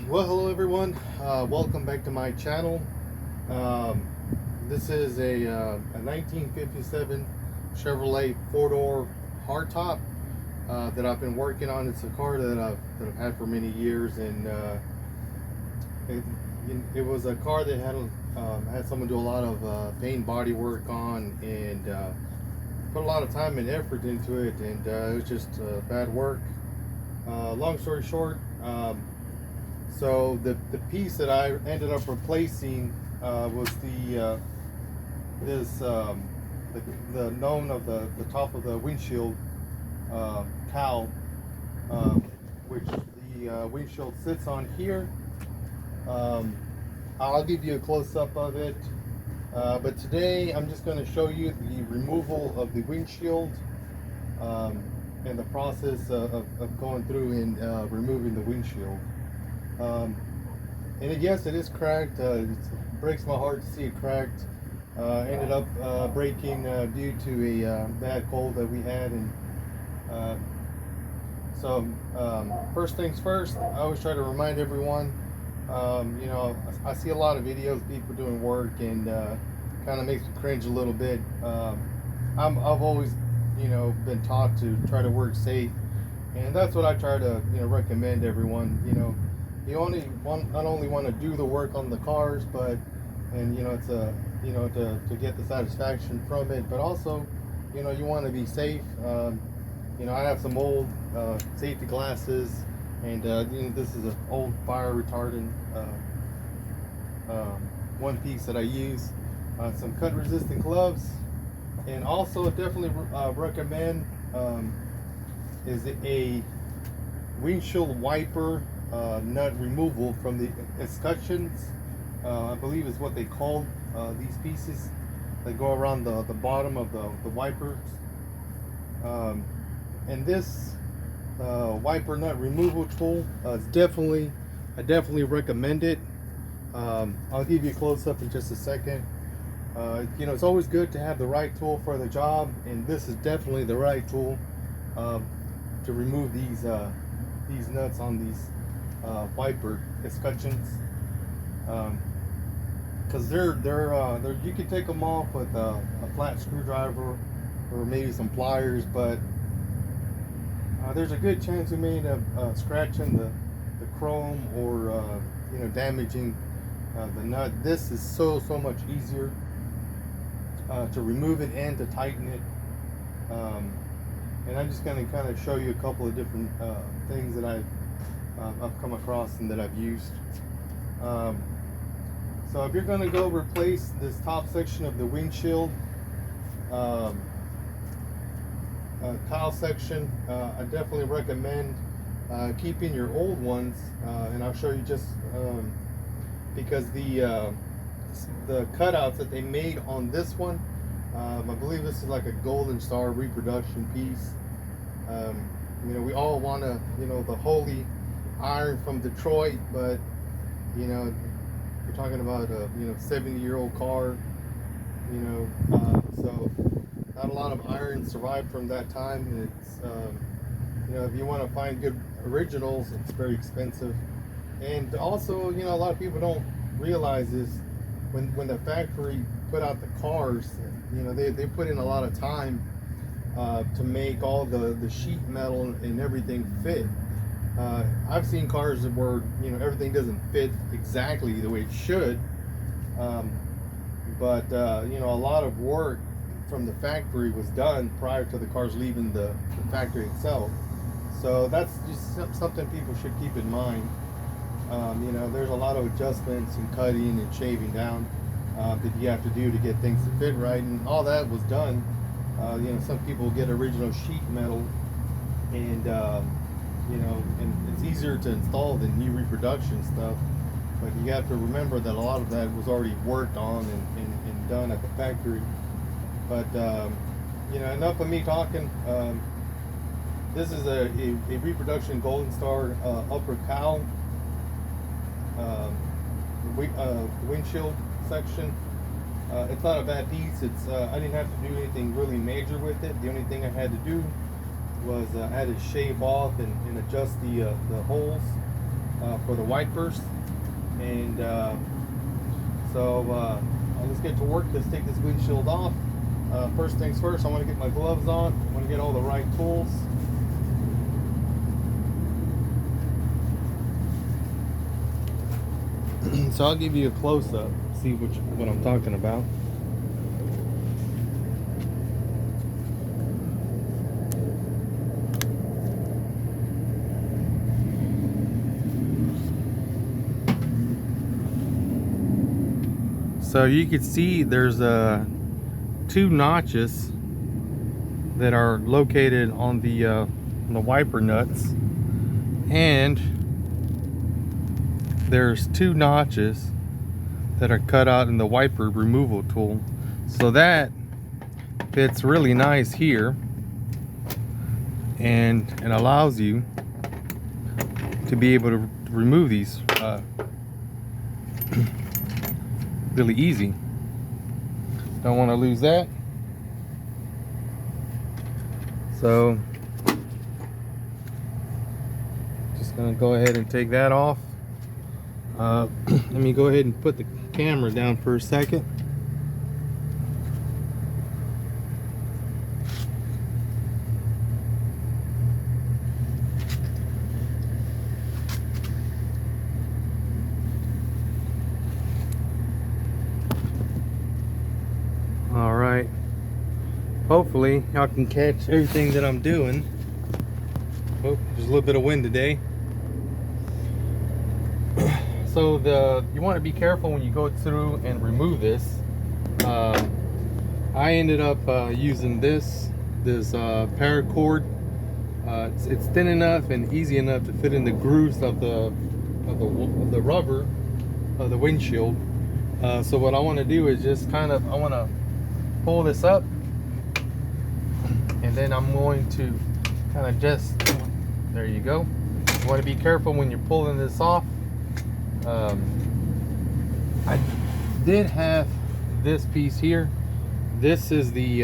Well, hello everyone. Welcome back to my channel. Um, this is a 1957 Chevrolet four-door hardtop that I've been working on. It's a car that I've had for many years, and it, it was a car that had someone do a lot of paint body work on, and put a lot of time and effort into it, and it was just bad work. Long story short. So the piece that I ended up replacing was the known of the top of the windshield cowl, which the windshield sits on here. I'll give you a close-up of it, but today I'm just going to show you the removal of the windshield and the process of going through and removing the windshield. And yes, it is cracked. It breaks my heart to see it cracked. Ended up breaking due to a bad cold that we had. And first things first, I always try to remind everyone, I see a lot of videos of people doing work, and kind of makes me cringe a little bit. I've always, been taught to try to work safe, and that's what I try to, recommend everyone. You not only want to do the work on the cars, but to get the satisfaction from it, but also, you want to be safe. I have some old safety glasses, and this is an old fire retardant one piece that I use. Some cut resistant gloves, and also definitely recommend is a windshield wiper nut removal from the escutcheons. I believe is what they call these pieces that go around the bottom of the wipers. And this wiper nut removal tool is I definitely recommend it. I'll give you a close-up in just a second. It's always good to have the right tool for the job, and this is definitely the right tool to remove these nuts on these wiper escutcheons, because they're you can take them off with a flat screwdriver or maybe some pliers, but there's a good chance you may end up scratching the chrome, or damaging the nut. This is so much easier to remove it and to tighten it. And I'm just going to kind of show you a couple of different things that I've come across and that I've used. So if you're going to go replace this top section of the windshield cowl section, I definitely recommend keeping your old ones, and I'll show you just because the cutouts that they made on this one, I believe this is like a Golden Star reproduction piece. We all want to, the holy iron from Detroit, but we're talking about a 70-year-old car, so not a lot of iron survived from that time. And it's if you want to find good originals, it's very expensive. And also, a lot of people don't realize is when the factory put out the cars, they put in a lot of time to make all the sheet metal and everything fit. I've seen cars where everything doesn't fit exactly the way it should, but a lot of work from the factory was done prior to the cars leaving the factory itself. So that's just something people should keep in mind. There's a lot of adjustments and cutting and shaving down that you have to do to get things to fit right, and all that was done. Some people get original sheet metal, and and it's easier to install than new reproduction stuff. But you have to remember that a lot of that was already worked on and done at the factory. But enough of me talking. This is a reproduction Golden Star upper cowl windshield section. It's not a bad piece. It's I didn't have to do anything really major with it. The only thing I had to do was I had to shave off and adjust the holes for the wipers. And let's get to work. Let's take this windshield off. First things first, I want to get my gloves on. I want to get all the right tools. So I'll give you a close-up, see what I'm talking about. So you can see there's two notches that are located on the wiper nuts, and there's two notches that are cut out in the wiper removal tool. So that fits really nice here, and it allows you to be able to remove these really easy. Don't want to lose that. So just gonna go ahead and take that off. Let me go ahead and put the camera down for a second. All right, hopefully y'all can catch everything that I'm doing. Oh, there's a little bit of wind today. So you want to be careful when you go through and remove this. I ended up using this paracord. It's thin enough and easy enough to fit in the grooves of the rubber of the windshield. So what I want to do is just I want to pull this up, and then I'm going to kind of just, there you go. You want to be careful when you're pulling this off. I did have this piece here. This is the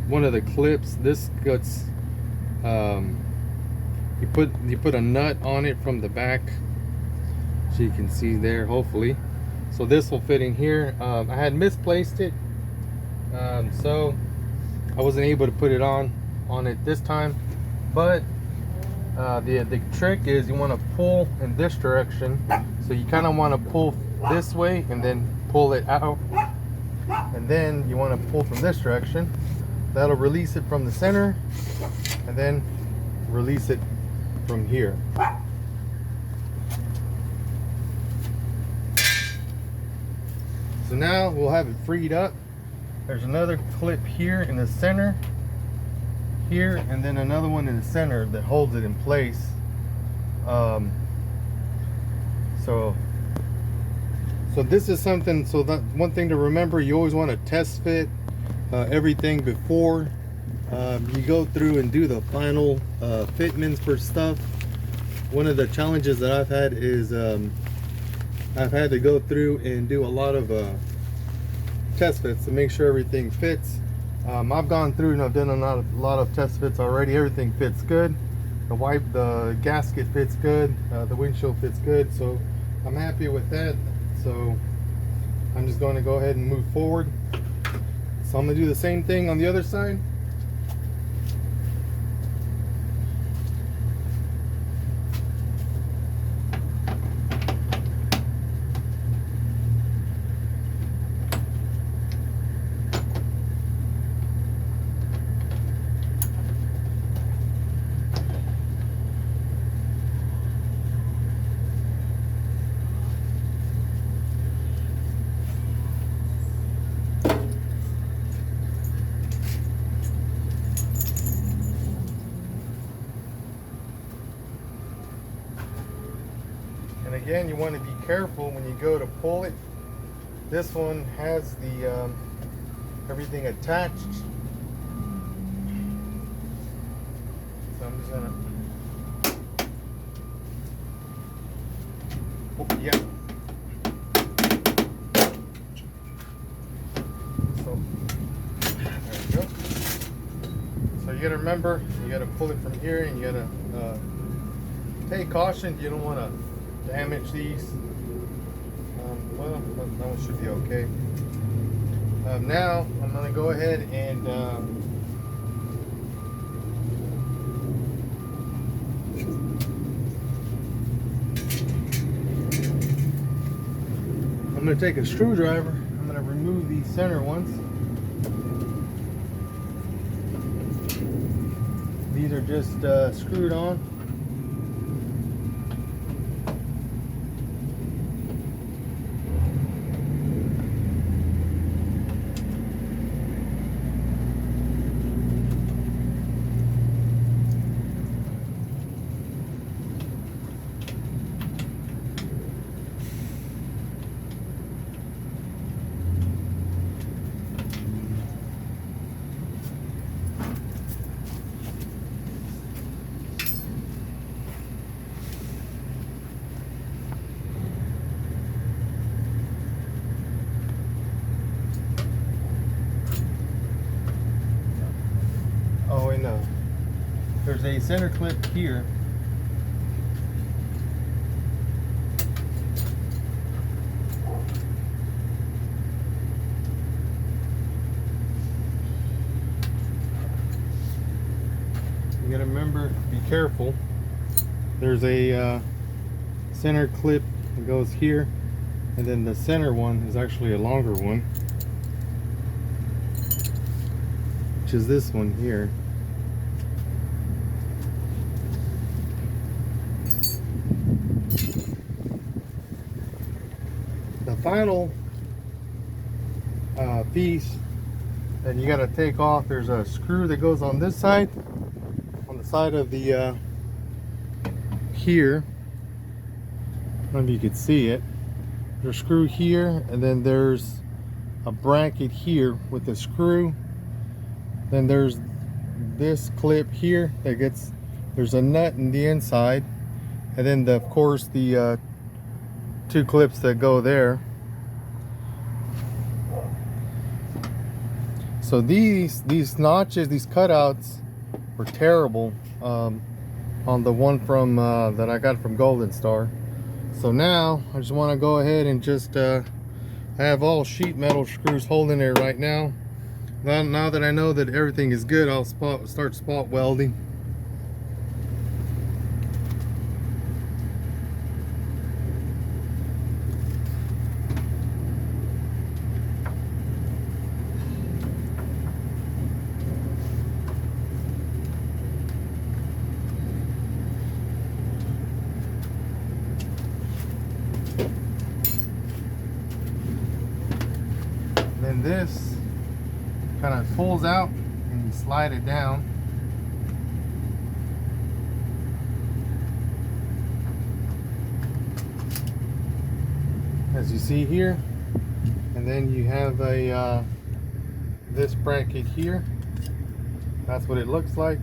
one of the clips. This gets you put a nut on it from the back, so you can see there, hopefully. So this will fit in here. I had misplaced it, so I wasn't able to put it on it this time. But the trick is you want to pull in this direction. So you kind of want to pull this way and then pull it out, and then you want to pull from this direction. That'll release it from the center, and then release it from here. So now we'll have it freed up. There's another clip here in the center here, and then another one in the center that holds it in place. So this is something, so that one thing to remember, you always want to test fit everything before you go through and do the final fitments for stuff. One of the challenges that I've had is I've had to go through and do a lot of test fits to make sure everything fits. I've gone through and I've done a lot of test fits already. Everything fits good. The gasket fits good. The windshield fits good. So I'm happy with that. So I'm just going to go ahead and move forward. So I'm going to do the same thing on the other side. And again, you want to be careful when you go to pull it. This one has the everything attached. So I'm just gonna, yeah. So there you go. So you gotta remember, you gotta pull it from here, and you gotta Hey, caution, you don't want to damage these. Well, that one should be okay. Now I'm going to go ahead and I'm going to take a screwdriver. I'm going to remove these center ones. These are just screwed on. Oh, and there's a center clip here. You gotta remember, be careful. There's a center clip that goes here, and then the center one is actually a longer one, which is this one here. The final piece that you got to take off, there's a screw that goes on this side, on the side of the here. I don't know if you could see it. There's a screw here, and then there's a bracket here with the screw. Then there's this clip here that gets, there's a nut in the inside, and then of course the two clips that go there. So these notches, these cutouts were terrible on the one from that I got from Golden Star. So now I just want to go ahead and just I have all sheet metal screws holding it right now. Now that I know that everything is good, I'll start spot welding. Then this kind of pulls out and you slide it down. As you see here, and then you have a this bracket here. That's what it looks like.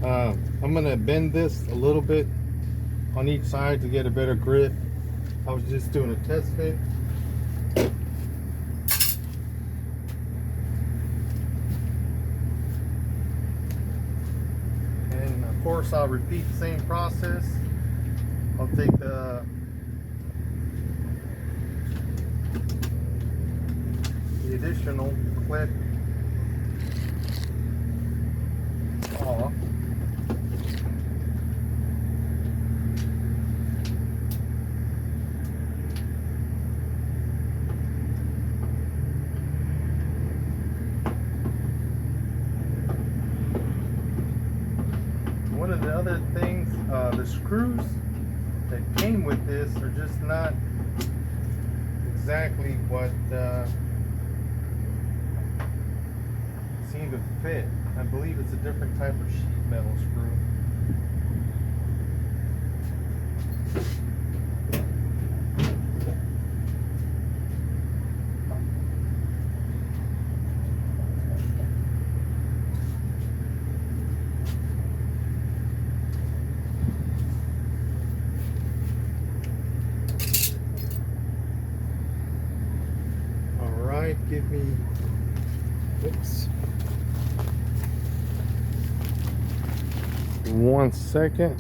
I'm gonna bend this a little bit on each side to get a better grip. I was just doing a test fit. And of course I'll repeat the same process. I'll take the additional clip off. One of the other things, the screws that came with this are just not exactly what seem to fit. I believe it's a different type of sheet metal screw. Give me, oops. 1 second.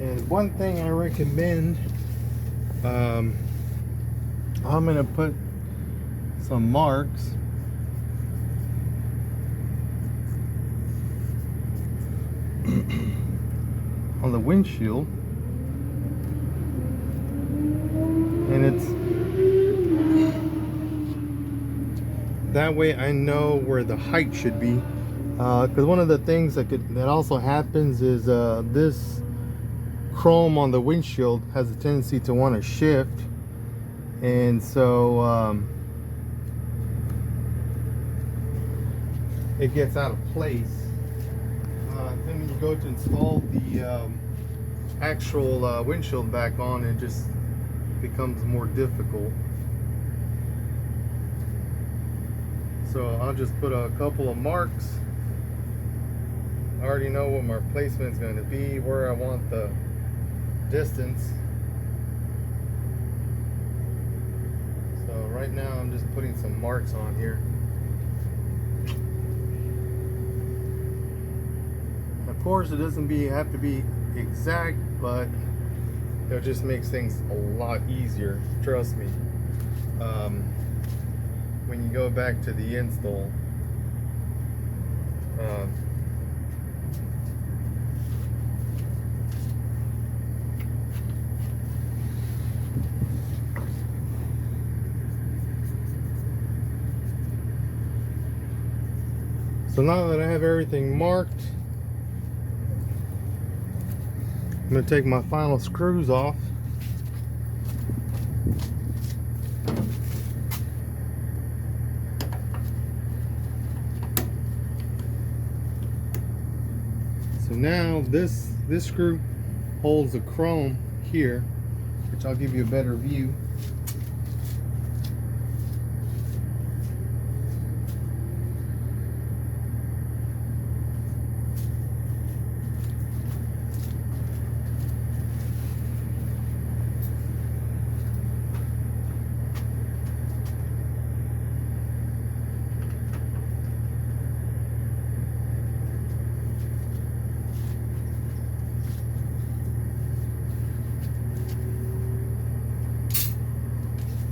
And one thing I recommend, I'm gonna put some marks on the windshield, and it's that way I know where the height should be, because one of the things that also happens is this chrome on the windshield has a tendency to want to shift, and so it gets out of place. Then when you go to install the actual windshield back on, it just becomes more difficult. So I'll just put a couple of marks. I already know what my placement is going to be, where I want the distance. So right now I'm just putting some marks on here. Of course it doesn't have to be exact, but it just makes things a lot easier, trust me. When you go back to the install, so now that I have everything marked, I'm going to take my final screws off. So now this screw holds the chrome here, which I'll give you a better view.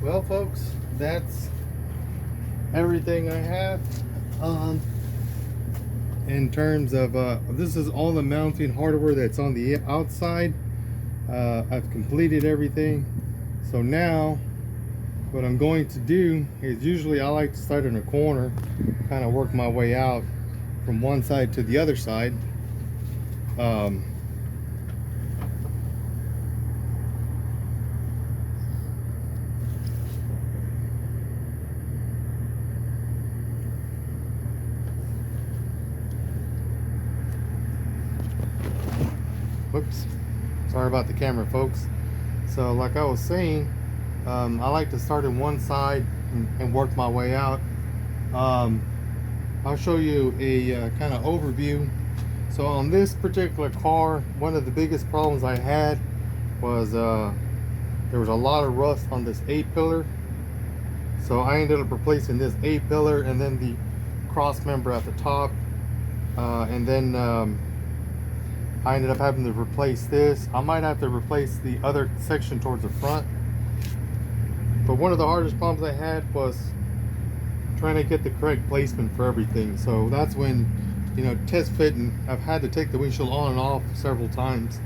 Well, folks, that's everything I have in terms of this is all the mounting hardware that's on the outside. I've completed everything, so now what I'm going to do is, usually I like to start in a corner, kind of work my way out from one side to the other side. Whoops, sorry about the camera, folks. So like I was saying, I like to start in one side and work my way out. I'll show you a kind of overview. So on this particular car, one of the biggest problems I had was there was a lot of rust on this A-pillar. So I ended up replacing this A-pillar and then the cross member at the top, and then I ended up having to replace this. I might have to replace the other section towards the front. But one of the hardest problems I had was trying to get the correct placement for everything. So that's when, you know, test fit, and I've had to take the windshield on and off several times.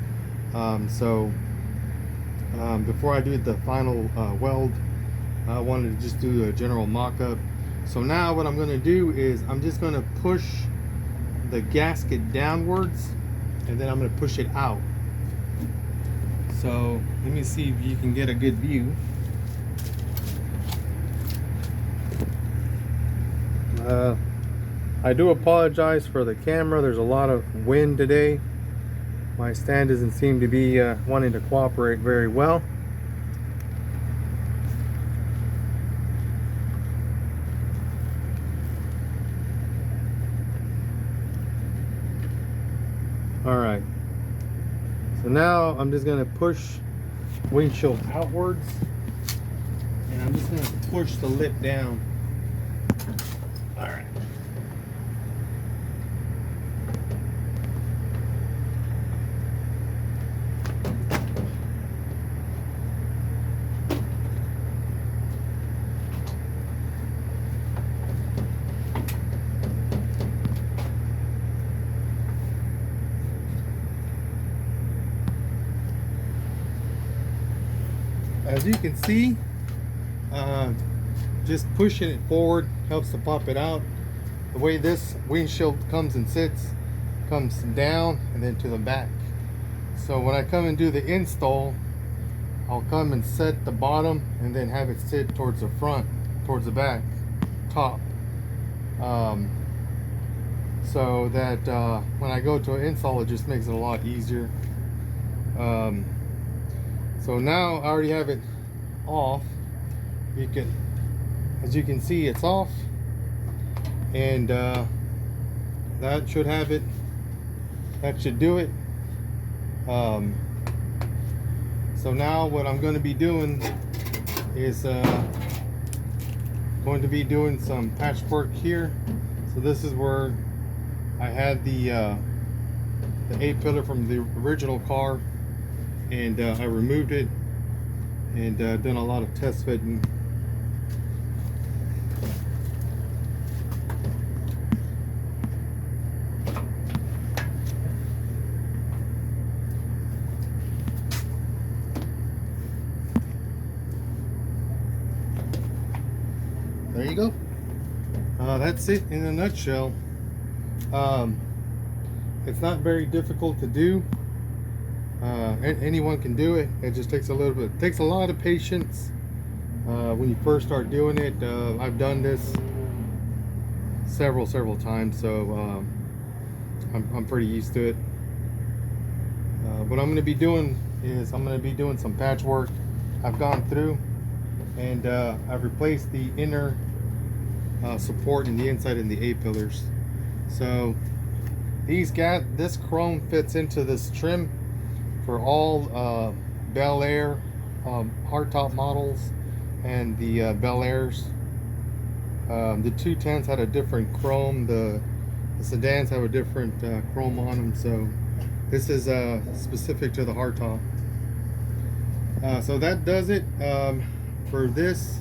Before I do the final weld, I wanted to just do a general mock-up. So now what I'm going to do is I'm just going to push the gasket downwards, and then I'm going to push it out. So let me see if you can get a good view. I do apologize for the camera. There's a lot of wind today. My stand doesn't seem to be wanting to cooperate very well. All right. So now I'm just going to push windshield outwards, and I'm just going to push the lip down. All right. As you can see, just pushing it forward helps to pop it out. The way this windshield comes and sits, comes down and then to the back. So when I come and do the install, I'll come and set the bottom and then have it sit towards the front, towards the back, top. So that when I go to install, it just makes it a lot easier. So now I already have it off. As you can see, it's off, and that should have it. That should do it. So now what I'm going to be doing is going to be doing some patchwork here. So this is where I had the A-pillar from the original car, and I removed it and done a lot of test fitting. There you go. That's it in a nutshell. It's not very difficult to do. Anyone can do it. It just takes a little bit. It takes a lot of patience when you first start doing it. I've done this several times, so I'm pretty used to it. What I'm going to be doing is I'm going to be doing some patchwork. I've gone through and I've replaced the inner support in the inside and the A-pillars. So this chrome fits into this trim for all Bel Air hardtop models and the Bel Airs. The 210s had a different chrome. The sedans have a different chrome on them. So this is specific to the hardtop. So that does it for this.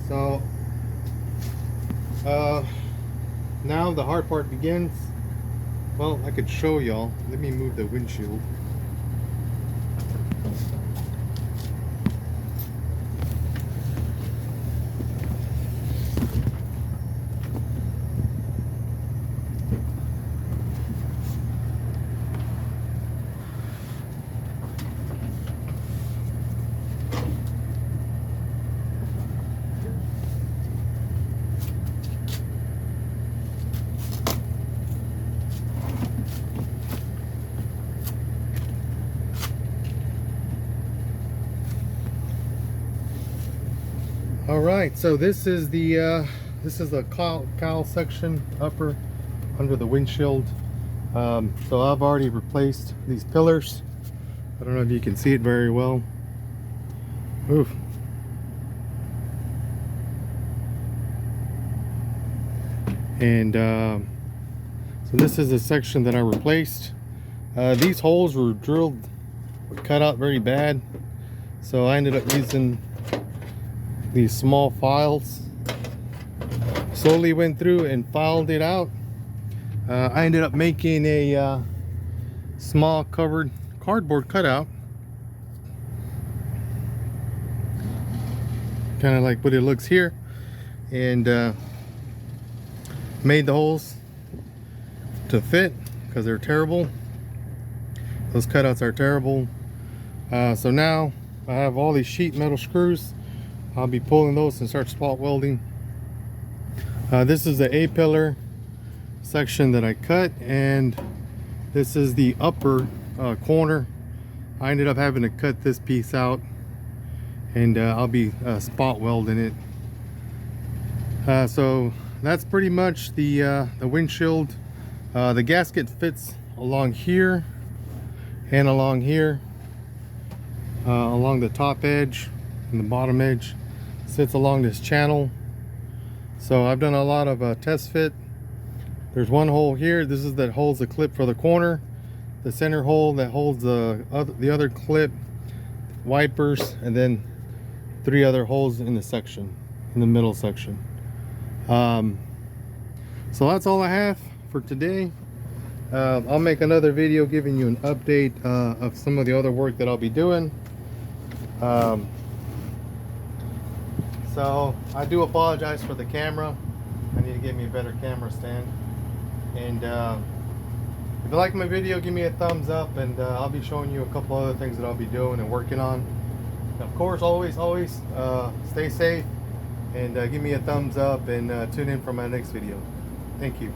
So now the hard part begins. Well, I could show y'all. Let me move the windshield. All right, so this is the cowl section upper under the windshield. So I've already replaced these pillars. I don't know if you can see it very well. Oof. And so this is the section that I replaced. These holes were cut out very bad, so I ended up using these small files. Slowly went through and filed it out. I ended up making a small covered cardboard cutout, kind of like what it looks here, and made the holes to fit because they're terrible. Those cutouts are terrible. So now I have all these sheet metal screws. I'll be pulling those and start spot welding. This is the A-pillar section that I cut, and this is the upper corner. I ended up having to cut this piece out, and I'll be spot welding it. So that's pretty much the windshield. The gasket fits along here and along here, along the top edge and the bottom edge. Sits along this channel. So I've done a lot of test fit. There's one hole here. This is that holds the clip for the corner. The center hole that holds the other clip, wipers, and then 3 other holes in the section, in the middle section. So that's all I have for today. I'll make another video giving you an update of some of the other work that I'll be doing. So I do apologize for the camera. I need to get me a better camera stand. And if you like my video, give me a thumbs up, and I'll be showing you a couple other things that I'll be doing and working on. Of course, always stay safe, and give me a thumbs up, and tune in for my next video. Thank you.